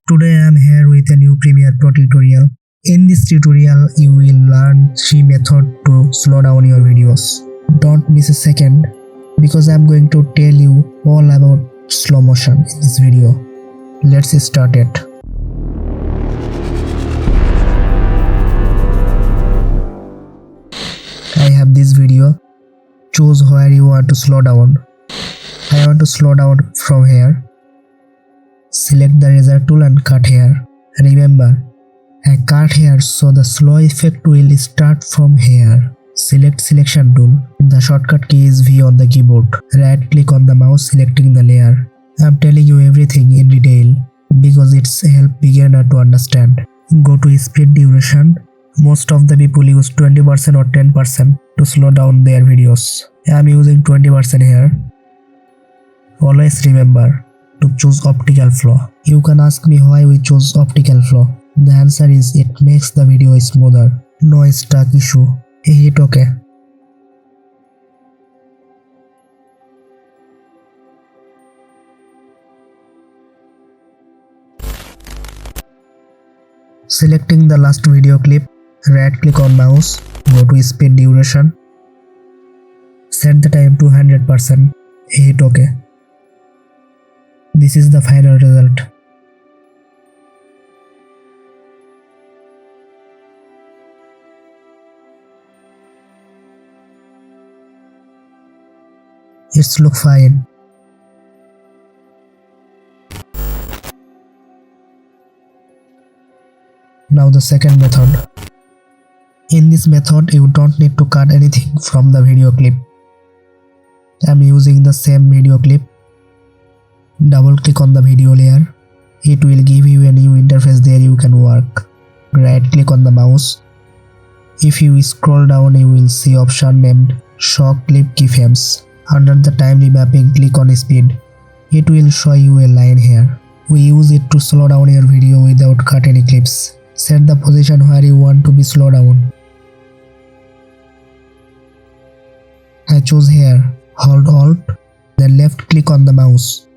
Today I am here with a new Premiere Pro tutorial. In this tutorial, you will learn 3 methods to slow down your videos. Don't miss a second because I am going to tell you all about slow motion in this video. Let's start it. I have this video. Choose where you want to slow down. I want to slow down from here. Select the razor tool and cut here. Remember, I cut here so the slow effect will start from here. Select selection tool. The shortcut key is V on the keyboard. Right click on the mouse selecting the layer. I am telling you everything in detail because it's help beginner to understand. Go to speed duration. Most of the people use 20% or 10% to slow down their videos. I am using 20% here. Always remember to choose optical flow. You can ask me why we choose optical flow. The answer is it makes the video smoother. No stuck issue. Hit OK. Selecting the last video clip, right click on mouse, go to speed duration, set the time to 100%, hit OK. This is the final result. It's look fine. Now the second method. In this method, you don't need to cut anything from the video clip. I'm using the same video clip. Double click on the video layer. It will give you a new interface there you can work. Right click on the mouse. If you scroll down, you will see option named Show Clip Keyframes. Under the time remapping, click on speed. It will show you a line here. We use it to slow down your video without cut any clips. Set the position where you want to be slowed down. I choose here. Hold Alt, then left click on the mouse.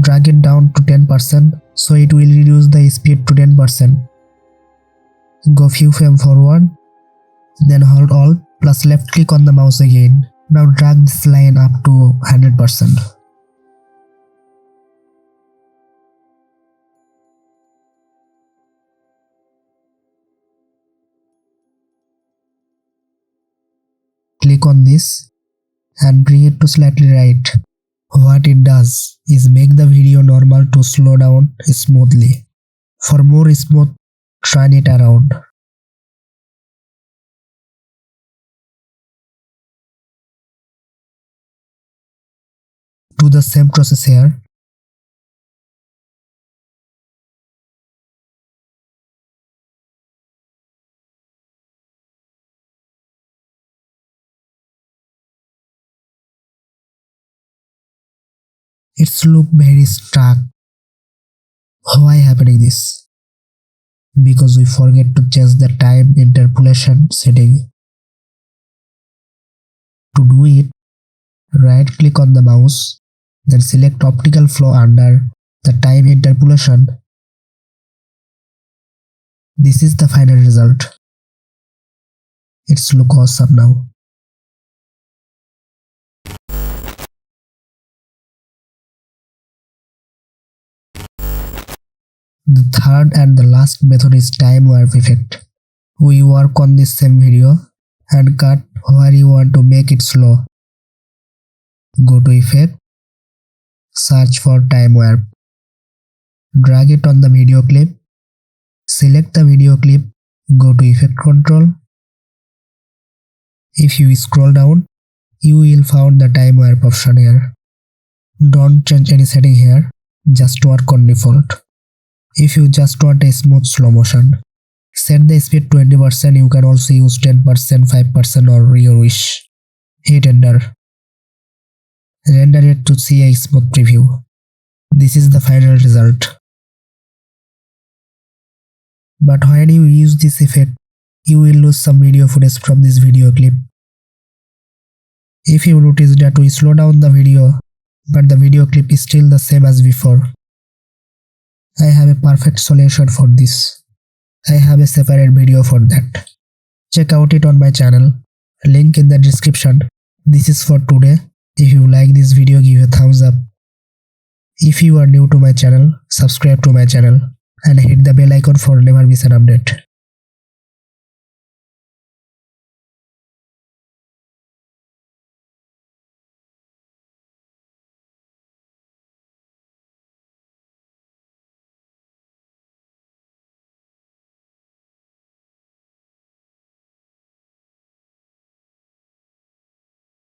Drag it down to 10% so it will reduce the speed to 10%. Go few frames forward, then hold Alt plus left click on the mouse again. Now drag this line up to 100%. Click on this and bring it to slightly right. What it does is make the video normal to slow down smoothly. For more smooth, turn it around. Do the same process here. It's look very stuck. Why happening this? Because we forget to change the time interpolation setting. To do it, right click on the mouse, then select optical flow under the time interpolation. This is the final result. It's look awesome now. The third and the last method is time warp effect. We work on this same video and cut where you want to make it slow. Go to Effect, search for time warp. Drag it on the video clip. Select the video clip, go to Effect Control. If you scroll down, you will find the time warp option here. Don't change any setting here, just work on default. If you just want a smooth slow motion, set the speed 20%, you can also use 10%, 5% or your wish. Hit enter. Render it to see a smooth preview. This is the final result. But when you use this effect, you will lose some video footage from this video clip. If you notice that we slow down the video, but the video clip is still the same as before. I have a perfect solution for this. I have a separate video for that. Check out it on my channel. Link in the description. This is for today. If you like this video, give a thumbs up. If you are new to my channel, subscribe to my channel and hit the bell icon for never miss an update.